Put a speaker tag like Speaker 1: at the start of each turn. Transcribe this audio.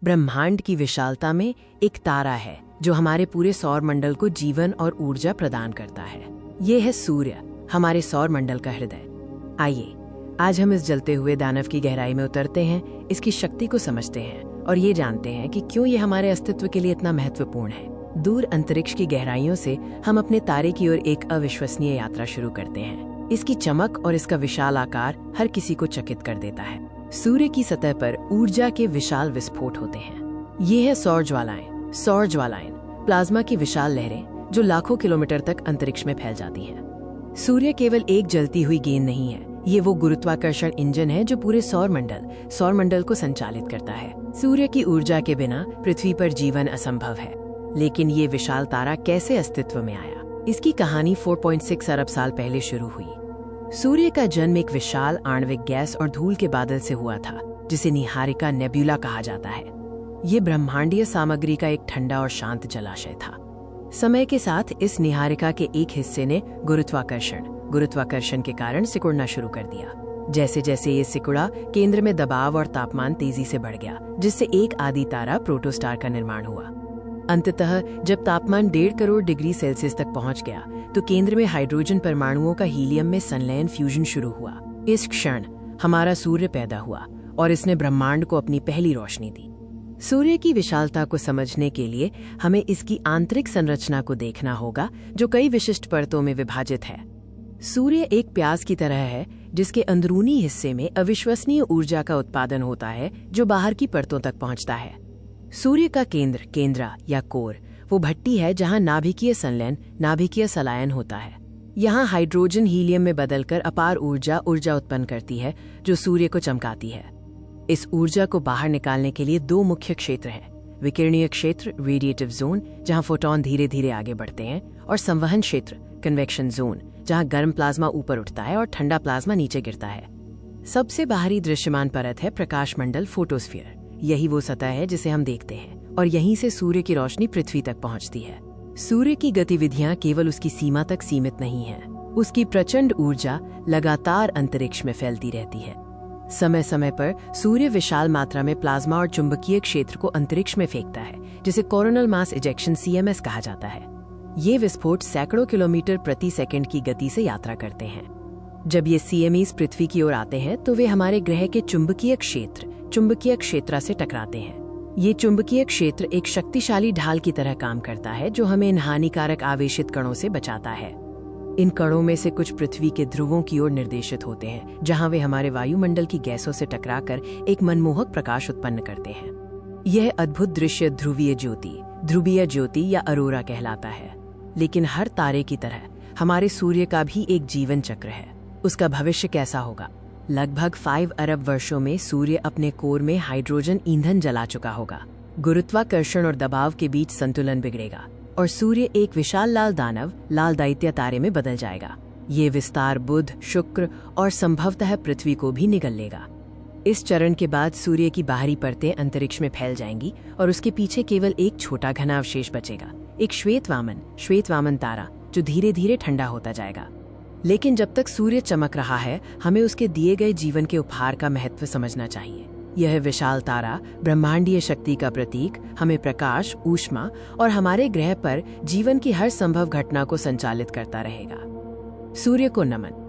Speaker 1: ब्रह्मांड की विशालता में एक तारा है जो हमारे पूरे सौर मंडल को जीवन और ऊर्जा प्रदान करता है। ये है सूर्य, हमारे सौर मंडल का हृदय। आइए आज हम इस जलते हुए दानव की गहराई में उतरते हैं, इसकी शक्ति को समझते हैं और ये जानते हैं कि क्यों ये हमारे अस्तित्व के लिए इतना महत्वपूर्ण है। दूर अंतरिक्ष की गहराइयों से हम अपने तारे की ओर एक अविश्वसनीय यात्रा शुरू करते हैं। इसकी चमक और इसका विशाल आकार हर किसी को चकित कर देता है। सूर्य की सतह पर ऊर्जा के विशाल विस्फोट होते हैं। ये है सौर ज्वालाएं। सौर ज्वालाएं प्लाज्मा की विशाल लहरें जो लाखों किलोमीटर तक अंतरिक्ष में फैल जाती हैं। सूर्य केवल एक जलती हुई गेंद नहीं है, ये वो गुरुत्वाकर्षण इंजन है जो पूरे सौर मंडल को संचालित करता है। सूर्य की ऊर्जा के बिना पृथ्वी पर जीवन असंभव है। लेकिन ये विशाल तारा कैसे अस्तित्व में आया? इसकी कहानी 4.6 अरब साल पहले शुरू हुई। सूर्य का जन्म एक विशाल आणविक गैस और धूल के बादल से हुआ था, जिसे निहारिका नेब्यूला कहा जाता है। ये ब्रह्मांडीय सामग्री का एक ठंडा और शांत जलाशय था। समय के साथ इस निहारिका के एक हिस्से ने गुरुत्वाकर्षण के कारण सिकुड़ना शुरू कर दिया। जैसे जैसे ये सिकुड़ा, केंद्र में दबाव और तापमान तेजी से बढ़ गया, जिससे एक आदि तारा प्रोटोस्टार का निर्माण हुआ। अंततः जब तापमान 1.5 करोड़ डिग्री सेल्सियस तक पहुंच गया, तो केंद्र में हाइड्रोजन परमाणुओं का हीलियम में संलयन फ्यूजन शुरू हुआ। इस क्षण हमारा सूर्य पैदा हुआ और इसने ब्रह्मांड को अपनी पहली रोशनी दी। सूर्य की विशालता को समझने के लिए हमें इसकी आंतरिक संरचना को देखना होगा, जो कई विशिष्ट परतों में विभाजित है। सूर्य एक प्याज की तरह है, जिसके अंदरूनी हिस्से में अविश्वसनीय ऊर्जा का उत्पादन होता है, जो बाहर की परतों तक पहुंचता है। सूर्य का केंद्र या कोर वो भट्टी है जहां नाभिकीय सलायन होता है। यहाँ हाइड्रोजन हीलियम में बदलकर अपार ऊर्जा उत्पन्न करती है, जो सूर्य को चमकाती है। इस ऊर्जा को बाहर निकालने के लिए 2 मुख्य क्षेत्र हैं: विकिरणीय क्षेत्र रेडिएटिव जोन, जहां फोटॉन धीरे धीरे आगे बढ़ते हैं, और संवहन क्षेत्र कन्वेक्शन जोन, जहां गर्म प्लाज्मा ऊपर उठता है और ठंडा प्लाज्मा नीचे गिरता है। सबसे बाहरी दृश्यमान परत है प्रकाश मंडल, फोटोस्फीयर। यही वो सतह है जिसे हम देखते हैं, और यहीं से सूर्य की रोशनी पृथ्वी तक पहुंचती है। सूर्य की गतिविधियां केवल उसकी सीमा तक सीमित नहीं हैं। उसकी प्रचंड ऊर्जा लगातार अंतरिक्ष में फैलती रहती है। समय समय पर सूर्य विशाल मात्रा में प्लाज्मा और चुंबकीय क्षेत्र को अंतरिक्ष में फेंकता है, जिसे कोरोनल मास इजेक्शन CMS कहा जाता है। ये विस्फोट सैकड़ों किलोमीटर प्रति सेकंड की गति से यात्रा करते हैं। जब ये CMEs पृथ्वी की ओर आते हैं, तो वे हमारे ग्रह के चुंबकीय क्षेत्र से टकराते हैं। ये चुंबकीय क्षेत्र एक शक्तिशाली ढाल की तरह काम करता है, जो हमें इन हानिकारक आवेशित कणों से बचाता है। इन कणों में से कुछ पृथ्वी के ध्रुवों की ओर निर्देशित होते हैं, जहां वे हमारे वायुमंडल की गैसों से टकराकर एक मनमोहक प्रकाश उत्पन्न करते हैं। यह अद्भुत दृश्य ध्रुवीय ज्योति या अरोरा कहलाता है। लेकिन हर तारे की तरह हमारे सूर्य का भी एक जीवन चक्र है। उसका भविष्य कैसा होगा? लगभग 5 अरब वर्षों में सूर्य अपने कोर में हाइड्रोजन ईंधन जला चुका होगा। गुरुत्वाकर्षण और दबाव के बीच संतुलन बिगड़ेगा और सूर्य एक विशाल लाल दैत्य तारे में बदल जाएगा। ये विस्तार बुध, शुक्र और संभवतः पृथ्वी को भी निगल लेगा। इस चरण के बाद सूर्य की बाहरी परतें अंतरिक्ष में फैल जाएंगी और उसके पीछे केवल एक छोटा घना अवशेष बचेगा, एक श्वेत वामन तारा, जो धीरे धीरे ठंडा होता जाएगा। लेकिन जब तक सूर्य चमक रहा है, हमें उसके दिए गए जीवन के उपहार का महत्व समझना चाहिए। यह विशाल तारा, ब्रह्मांडीय शक्ति का प्रतीक, हमें प्रकाश, ऊष्मा और हमारे ग्रह पर जीवन की हर संभव घटना को संचालित करता रहेगा। सूर्य को नमन।